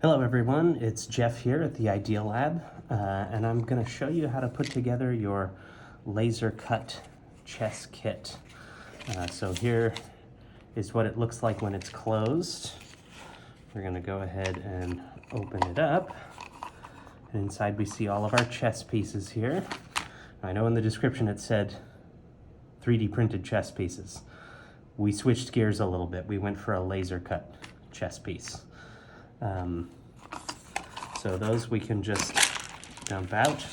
Hello everyone, it's Jeff here at the Idealab, and I'm going to show you how to put together your laser cut chess kit. So here is what it looks like when it's closed. We're going to go ahead and open it up, and inside we see all of our chess pieces here. I know in the description it said 3D printed chess pieces. We switched gears a little bit. We went for a laser cut chess piece. So those we can just dump out.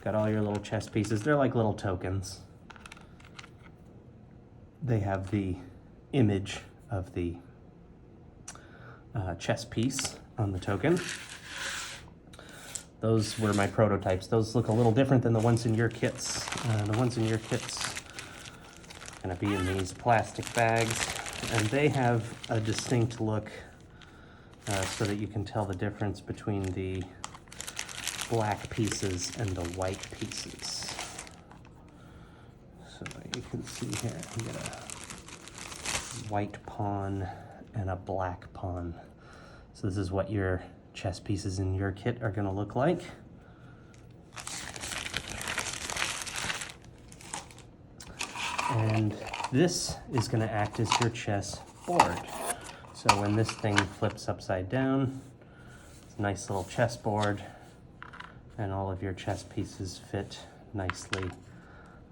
Got all your little chess pieces. They're like little tokens. They have the image of the chess piece on the token. Those were my prototypes. Those look a little different than the ones in your kits. The ones in your kits are going to be in these plastic bags, and they have a distinct look so that you can tell the difference between the black pieces and the white pieces. So you can see here, you get a white pawn and a black pawn. So this is what your chess pieces in your kit are going to look like. And this is going to act as your chess board. So when this thing flips upside down, it's a nice little chessboard, and all of your chess pieces fit nicely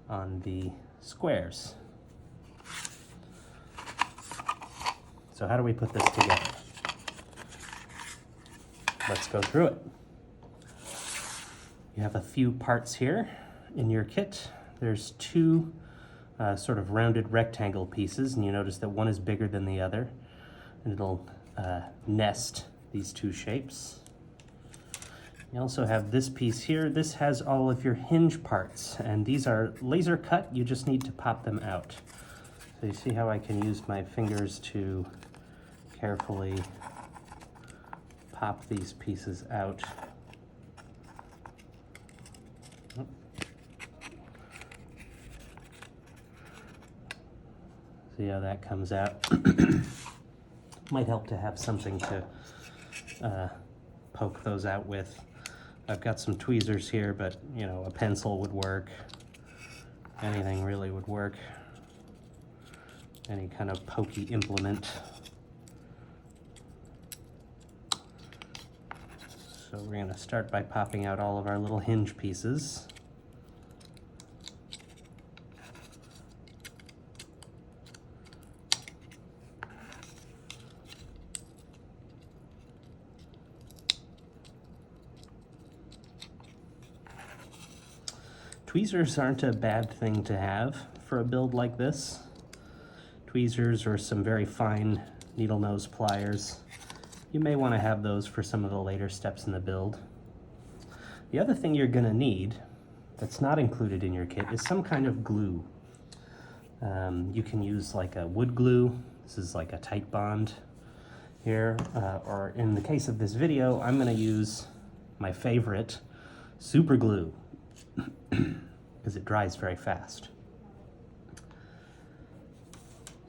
on the squares. So how do we put this together? Let's go through it. You have a few parts here in your kit. There's two sort of rounded rectangle pieces, and you notice that one is bigger than the other. And it'll nest these two shapes. You also have this piece here. This has all of your hinge parts, and these are laser cut. You just need to pop them out. So you see how I can use my fingers to carefully pop these pieces out. See how that comes out? Might help to have something to poke those out with. I've got some tweezers here, but you know, a pencil would work. Anything really would work. Any kind of pokey implement. So we're going to start by popping out all of our little hinge pieces. Tweezers aren't a bad thing to have for a build like this. Tweezers or some very fine needle nose pliers. You may want to have those for some of the later steps in the build. The other thing you're going to need that's not included in your kit is some kind of glue. You can use like a wood glue. This is like a Titebond here. Or in the case of this video, I'm going to use my favorite, super glue. Because it dries very fast.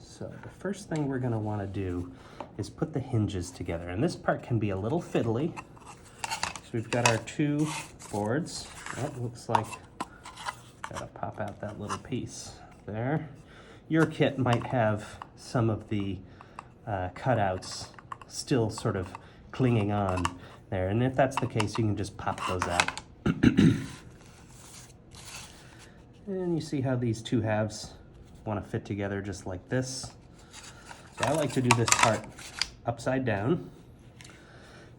So the first thing we're going to want to do is put the hinges together, and this part can be a little fiddly. So we've got our two boards. Oh, looks like gotta pop out that little piece there. Your kit might have some of the cutouts still sort of clinging on there, and if that's the case, you can just pop those out. And you see how these two halves want to fit together just like this. So I like to do this part upside down.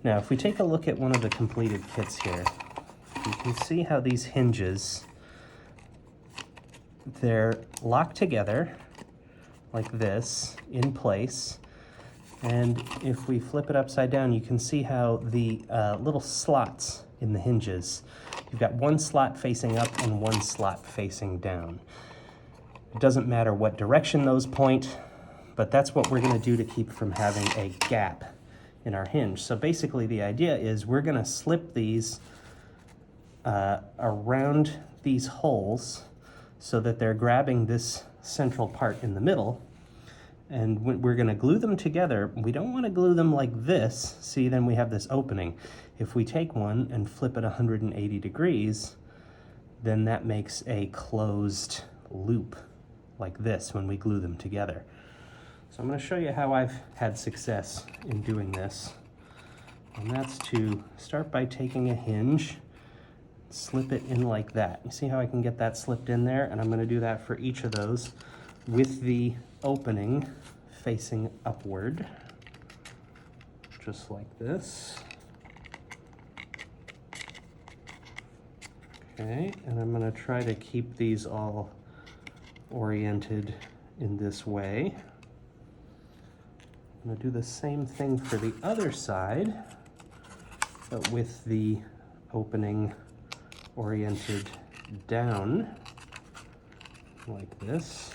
Now, if we take a look at one of the completed kits here, you can see how these hinges, they're locked together like this in place. And if we flip it upside down, you can see how the little slots in the hinges, you've got one slot facing up and one slot facing down. It doesn't matter what direction those point, but that's what we're going to do to keep from having a gap in our hinge. So basically the idea is we're going to slip these around these holes so that they're grabbing this central part in the middle, And when we're gonna glue them together, we don't wanna glue them like this. See, then we have this opening. If we take one and flip it 180 degrees, then that makes a closed loop like this when we glue them together. So I'm gonna show you how I've had success in doing this. And that's to start by taking a hinge, slip it in like that. You see how I can get that slipped in there? And I'm gonna do that for each of those with the opening facing upward, just like this. Okay, and I'm gonna try to keep these all oriented in this way. I'm gonna do the same thing for the other side, but with the opening oriented down, like this.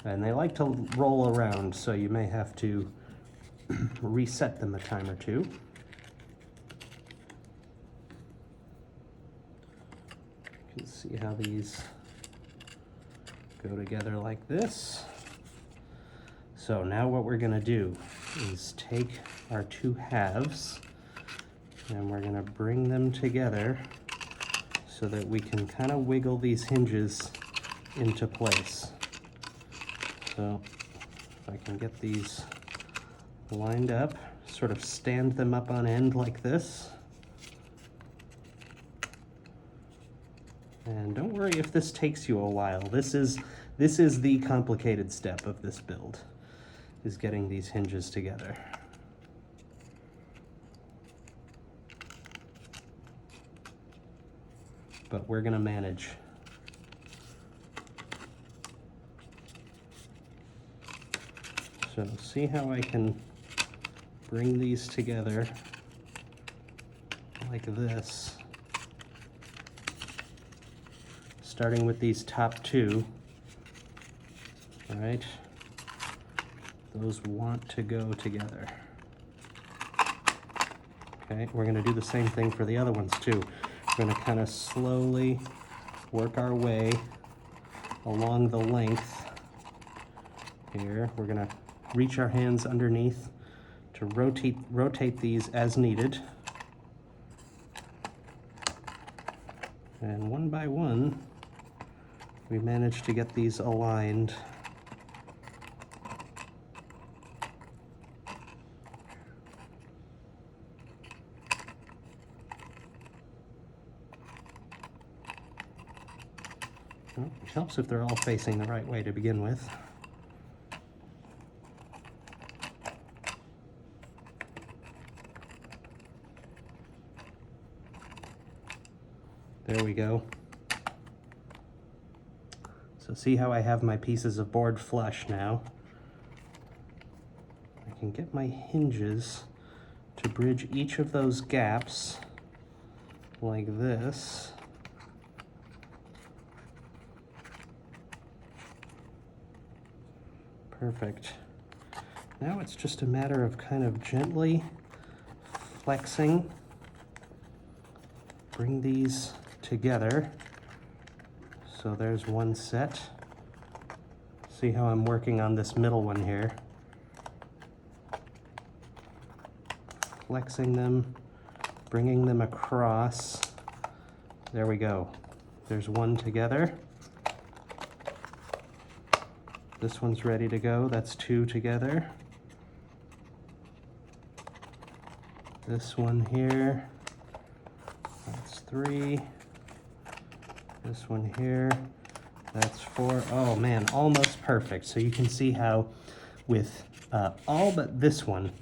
And they like to roll around, so you may have to reset them a time or two. You can see how these go together like this. So now what we're gonna do is take our two halves and we're gonna bring them together so that we can kind of wiggle these hinges into place. So if I can get these lined up, sort of stand them up on end like this. And don't worry if this takes you a while. This is the complicated step of this build, is getting these hinges together. But we're gonna manage. So see how I can bring these together like this, starting with these top two. All right, those want to go together. Okay, we're gonna do the same thing for the other ones too. We're gonna kind of slowly work our way along the length here. We're gonna reach our hands underneath to rotate these as needed. And one by one, we managed to get these aligned. Well, it helps if they're all facing the right way to begin with. There we go. So see how I have my pieces of board flush now? I can get my hinges to bridge each of those gaps like this. Perfect. Now it's just a matter of kind of gently flexing. Bring these together. So there's one set. See how I'm working on this middle one here. Flexing them, bringing them across. There we go. There's one together. This one's ready to go. That's two together. This one here. That's three. This one here. That's four. Oh man, almost perfect. So you can see how with all but this one,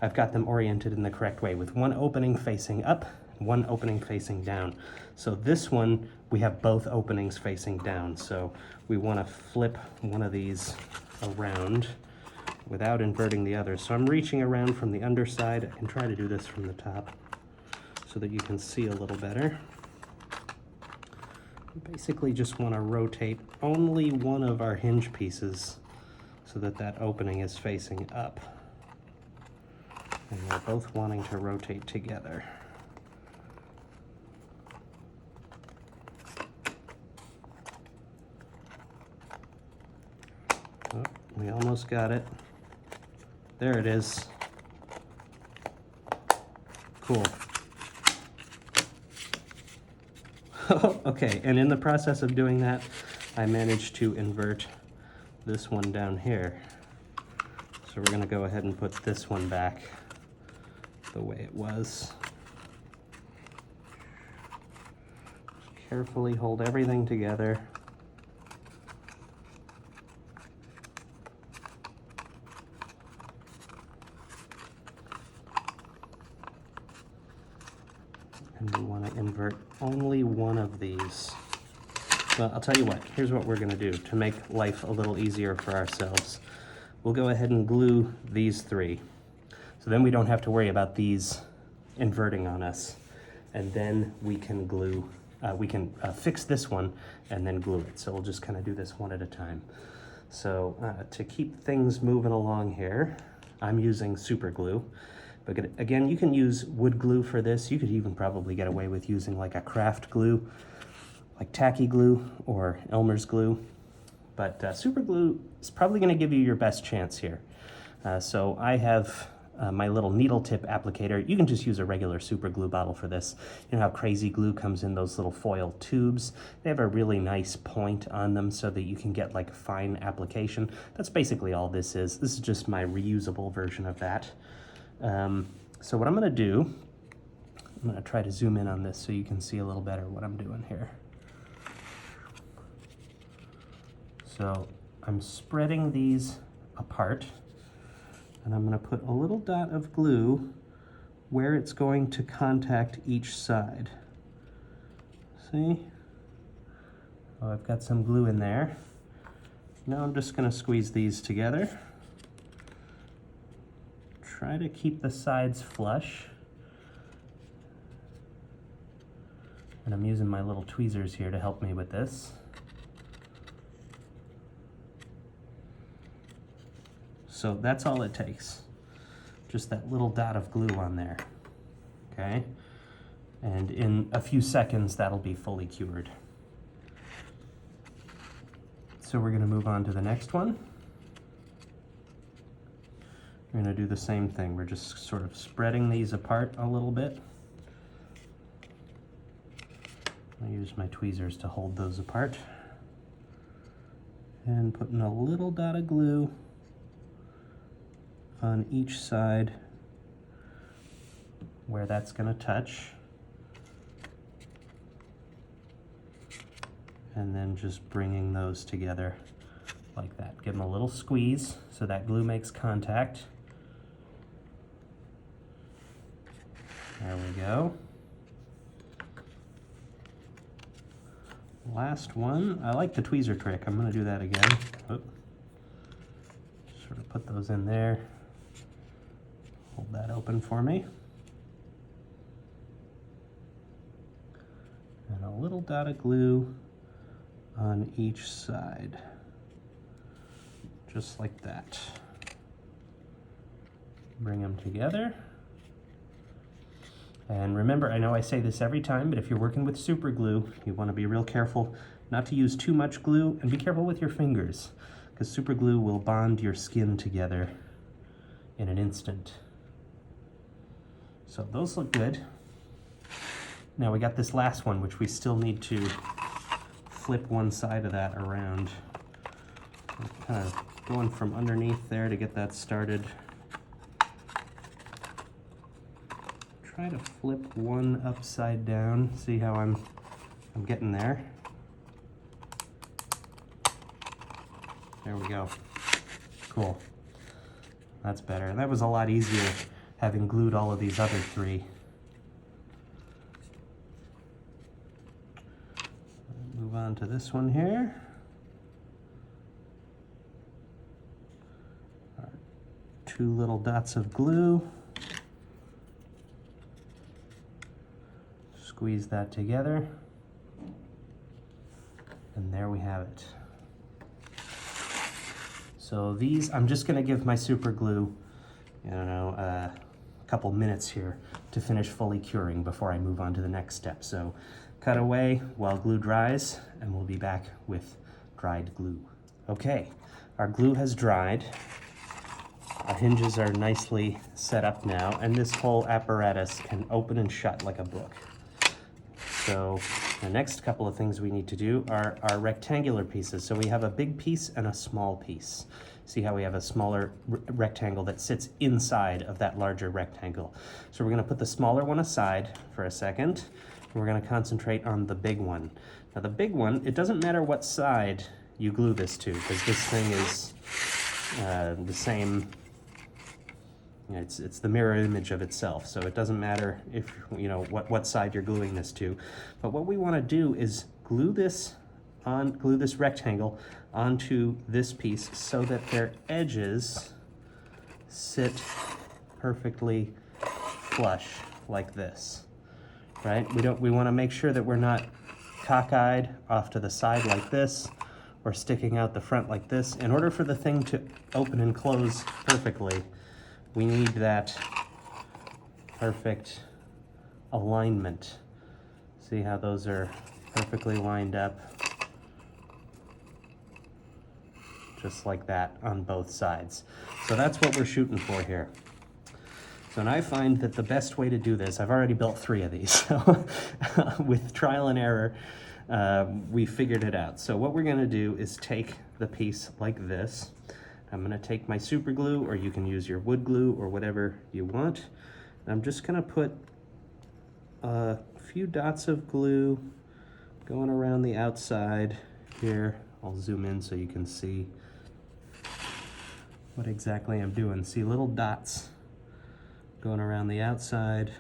I've got them oriented in the correct way with one opening facing up, one opening facing down. So this one, we have both openings facing down. So we want to flip one of these around without inverting the other. So I'm reaching around from the underside. I can try to do this from the top so that you can see a little better. Basically just want to rotate only one of our hinge pieces so that that opening is facing up. And they're both wanting to rotate together. Oh, we almost almost got it. There it is. Cool. Okay, and in the process of doing that, I managed to invert this one down here. So we're gonna go ahead and put this one back the way it was. Just carefully hold everything together. And we want to invert only one of these. Well, I'll tell you what, here's what we're going to do to make life a little easier for ourselves. We'll go ahead and glue these three. So then we don't have to worry about these inverting on us. And then we can glue, fix this one and then glue it. So we'll just kind of do this one at a time. So to keep things moving along here, I'm using super glue. But again, you can use wood glue for this. You could even probably get away with using like a craft glue, like tacky glue or Elmer's glue. But super glue is probably going to give you your best chance here. So I have my little needle tip applicator. You can just use a regular super glue bottle for this. You know how Crazy Glue comes in those little foil tubes? They have a really nice point on them so that you can get like fine application. That's basically all this is. This is just my reusable version of that. So what I'm going to do, I'm going to try to zoom in on this so you can see a little better what I'm doing here. So I'm spreading these apart, and I'm going to put a little dot of glue where it's going to contact each side. See? Oh, I've got some glue in there. Now I'm just going to squeeze these together. Try to keep the sides flush. And I'm using my little tweezers here to help me with this. So that's all it takes. Just that little dot of glue on there, okay? And in a few seconds, that'll be fully cured. So we're gonna move on to the next one. We're going to do the same thing. We're just sort of spreading these apart a little bit. I use my tweezers to hold those apart. And putting a little dot of glue on each side where that's going to touch. And then just bringing those together like that. Give them a little squeeze so that glue makes contact. There we go. Last one. I like the tweezer trick. I'm going to do that again. Oop. Sort of put those in there. Hold that open for me. And a little dot of glue on each side. Just like that. Bring them together. And remember, I know I say this every time, but if you're working with super glue, you want to be real careful not to use too much glue, and be careful with your fingers, because super glue will bond your skin together in an instant. So those look good. Now we got this last one, which we still need to flip one side of that around. I'm kind of going from underneath there to get that started. Try to flip one upside down. See how I'm getting there. There we go. Cool. That's better. That was a lot easier having glued all of these other three. Move on to this one here. Our two little dots of glue. Squeeze that together, and there we have it. So these, I'm just gonna give my super glue, a couple minutes here to finish fully curing before I move on to the next step. So cut away while glue dries, and we'll be back with dried glue. Okay, Our glue has dried. Our hinges are nicely set up now, and this whole apparatus can open and shut like a book. So the next couple of things we need to do are our rectangular pieces. So we have a big piece and a small piece. See how we have a smaller rectangle that sits inside of that larger rectangle. So we're going to put the smaller one aside for a second. And we're going to concentrate on the big one. Now the big one, it doesn't matter what side you glue this to, because this thing is the same. It's the mirror image of itself, so it doesn't matter if what side you're gluing this to. But what we want to do is glue this rectangle onto this piece so that their edges sit perfectly flush like this, right? We want to make sure that we're not cockeyed off to the side like this or sticking out the front like this. In order for the thing to open and close perfectly, we need that perfect alignment. See how those are perfectly lined up? Just like that on both sides. So that's what we're shooting for here. So and I find that the best way to do this, I've already built 3 of these, so with trial and error, we figured it out. So what we're gonna do is take the piece like this. I'm gonna take my super glue, or you can use your wood glue or whatever you want. I'm just gonna put a few dots of glue going around the outside here. I'll zoom in so you can see what exactly I'm doing. See little dots going around the outside.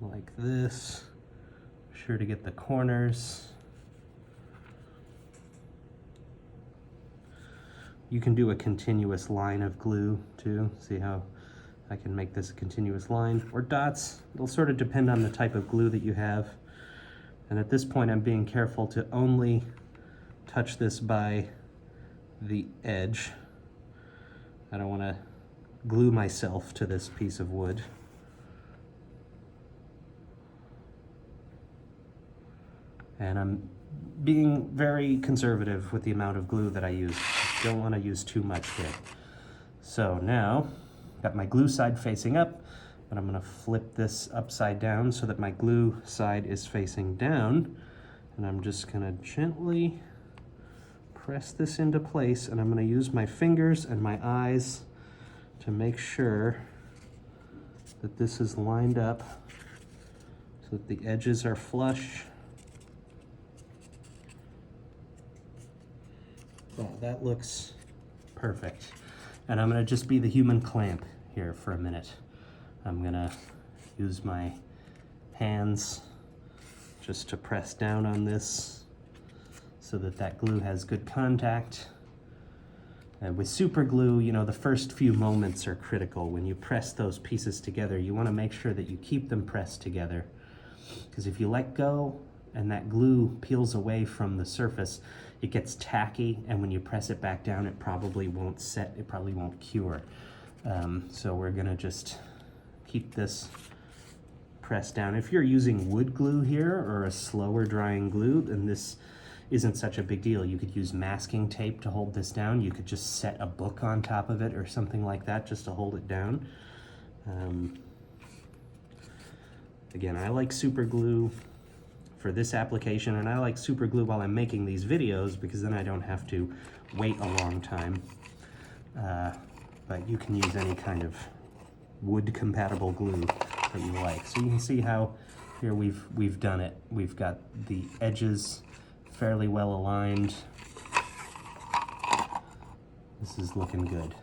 Like this. Be sure to get the corners. You can do a continuous line of glue too. See how I can make this a continuous line, or dots. It'll sort of depend on the type of glue that you have. And at this point, I'm being careful to only touch this by the edge. I don't want to glue myself to this piece of wood. And I'm being very conservative with the amount of glue that I use. Don't want to use too much here. So now, got my glue side facing up, but I'm going to flip this upside down so that my glue side is facing down. And I'm just going to gently press this into place, and I'm going to use my fingers and my eyes to make sure that this is lined up so that the edges are flush. Oh, that looks perfect. And I'm gonna just be the human clamp here for a minute. I'm gonna use my hands just to press down on this so that that glue has good contact. And with super glue, you know, the first few moments are critical. When you press those pieces together, you wanna make sure that you keep them pressed together. Because if you let go and that glue peels away from the surface, it gets tacky, and when you press it back down, it probably won't set, it probably won't cure. So we're gonna just keep this pressed down. If you're using wood glue here or a slower drying glue, then this isn't such a big deal. You could use masking tape to hold this down. You could just set a book on top of it or something like that just to hold it down. Again, I like super glue for this application, and I like super glue while I'm making these videos because then I don't have to wait a long time. But you can use any kind of wood compatible glue that you like. So you can see how here we've done it. We've got the edges fairly well aligned. This is looking good.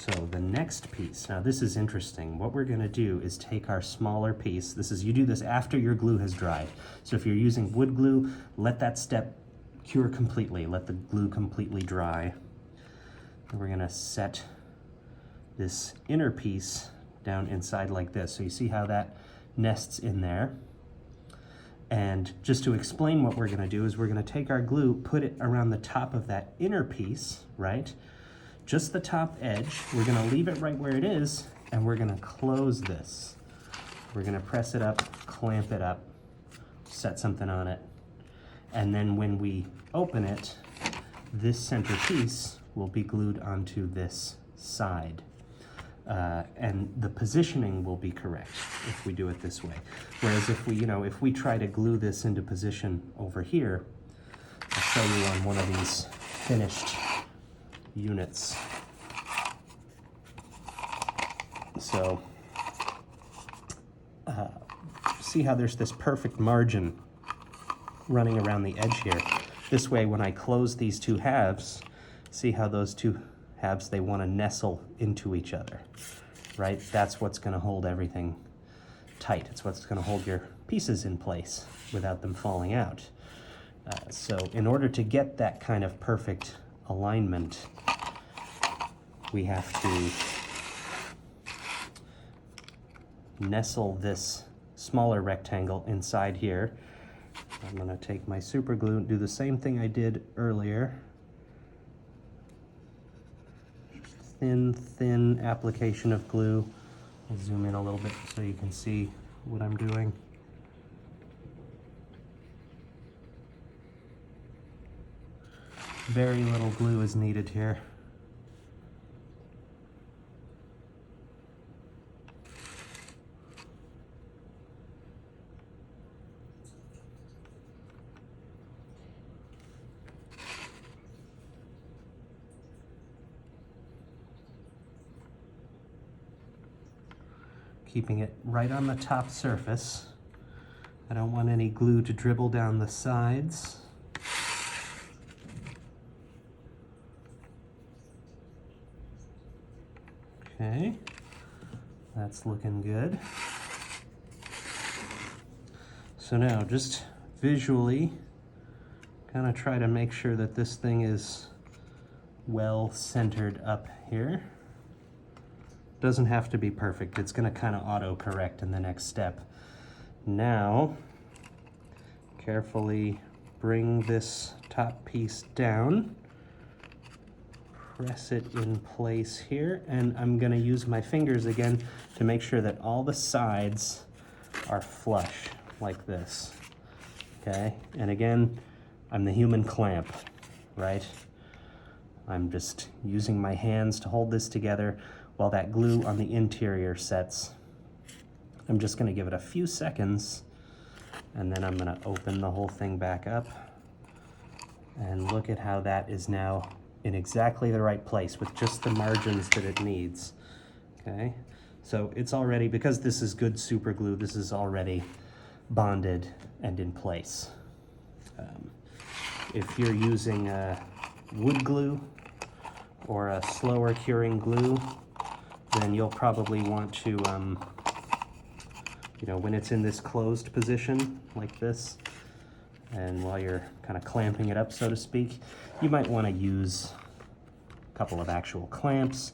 So the next piece, now this is interesting. What we're gonna do is take our smaller piece. You do this after your glue has dried. So if you're using wood glue, let that step cure completely. Let the glue completely dry. And we're gonna set this inner piece down inside like this. So you see how that nests in there. And just to explain what we're gonna do is we're gonna take our glue, put it around the top of that inner piece, right? Just the top edge. We're gonna leave it right where it is, and we're gonna close this. We're gonna press it up, clamp it up, set something on it. And then when we open it, this center piece will be glued onto this side. And the positioning will be correct if we do it this way. Whereas if we, if we try to glue this into position over here, I'll show you on one of these finished units. So, see how there's this perfect margin running around the edge here. This way, when I close these two halves, see how those two halves, they want to nestle into each other, right? That's what's going to hold everything tight. It's what's going to hold your pieces in place without them falling out. So in order to get that kind of perfect alignment, we have to nestle this smaller rectangle inside here. I'm going to take my super glue and do the same thing I did earlier. Thin application of glue. I'll zoom in a little bit so you can see what I'm doing. Very little glue is needed here. Keeping it right on the top surface. I don't want any glue to dribble down the sides. Okay, that's looking good. So now just visually, kind of try to make sure that this thing is well centered up here. Doesn't have to be perfect. It's going to kind of auto-correct in the next step. Now, carefully bring this top piece down. Press it in place here, and I'm going to use my fingers again to make sure that all the sides are flush like this. Okay, and again, I'm the human clamp, right? I'm just using my hands to hold this together while that glue on the interior sets. I'm just going to give it a few seconds, and then I'm going to open the whole thing back up, and look at how that is now in exactly the right place with just the margins that it needs. Okay, so it's already, because this is good super glue, this is already bonded and in place. If you're using wood glue or a slower curing glue, then you'll probably want to, when it's in this closed position like this, and while you're kind of clamping it up, so to speak, you might want to use a couple of actual clamps,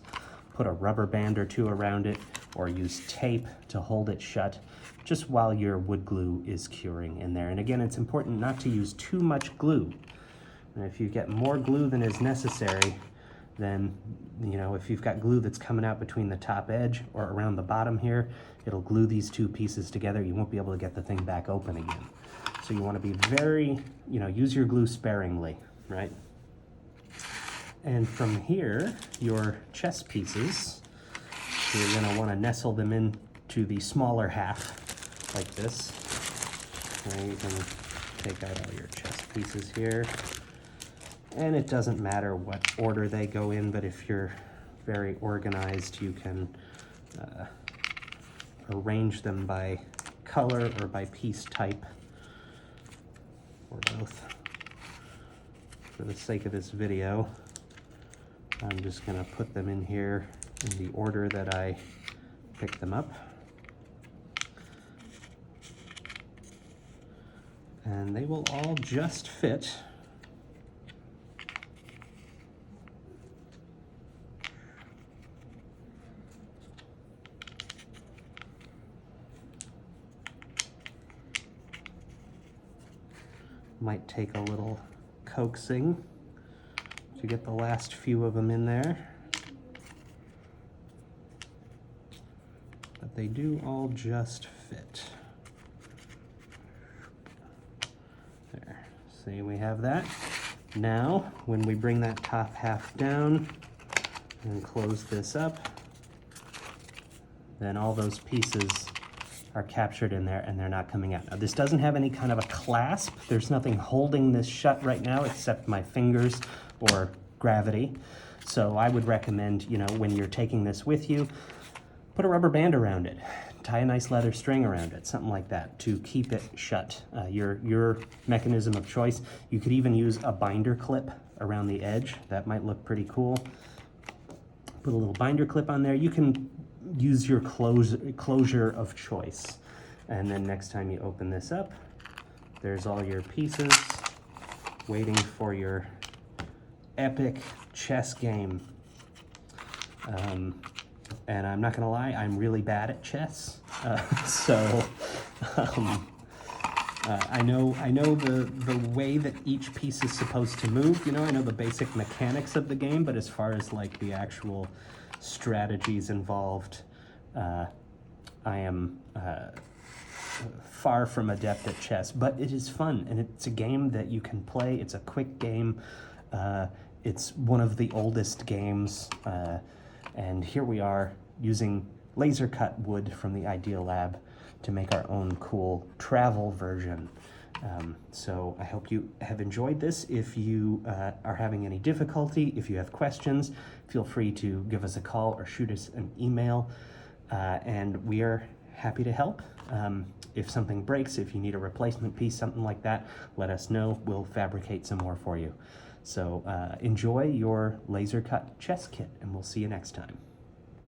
put a rubber band or two around it, or use tape to hold it shut just while your wood glue is curing in there. And again, it's important not to use too much glue. And if you get more glue than is necessary, then, if you've got glue that's coming out between the top edge or around the bottom here, it'll glue these two pieces together. You won't be able to get the thing back open again. So you want to be very, use your glue sparingly, right? And from here, your chess pieces, you're going to want to nestle them into the smaller half like this. Now you can take out all your chess pieces here. And it doesn't matter what order they go in, but if you're very organized, you can arrange them by color or by piece type, or both. For the sake of this video, I'm just going to put them in here in the order that I picked them up. And they will all just fit. Might take a little coaxing to get the last few of them in there. But they do all just fit. See, we have that. Now, when we bring that top half down and close this up, then all those pieces are captured in there and they're not coming out. Now, this doesn't have any kind of a clasp. There's nothing holding this shut right now except my fingers or gravity. So I would recommend, you know, when you're taking this with you, put a rubber band around it. Tie a nice leather string around it, something like that, to keep it shut. Your mechanism of choice. You could even use a binder clip around the edge. That might look pretty cool. Put a little binder clip on there. You can use your closure of choice. And then next time you open this up, there's all your pieces waiting for your epic chess game. And I'm not gonna lie, I'm really bad at chess. I know the way that each piece is supposed to move. You know, I know the basic mechanics of the game, but as far as like the actual strategies involved, I am far from adept at chess. But it is fun, and it's a game that you can play. It's a quick game. It's one of the oldest games. And here we are using laser cut wood from the Idealab to make our own cool travel version. So I hope you have enjoyed this. If you are having any difficulty, if you have questions, feel free to give us a call or shoot us an email, and we are happy to help. If something breaks, if you need a replacement piece, something like that, let us know. We'll fabricate some more for you. So enjoy your laser cut chess kit, and we'll see you next time.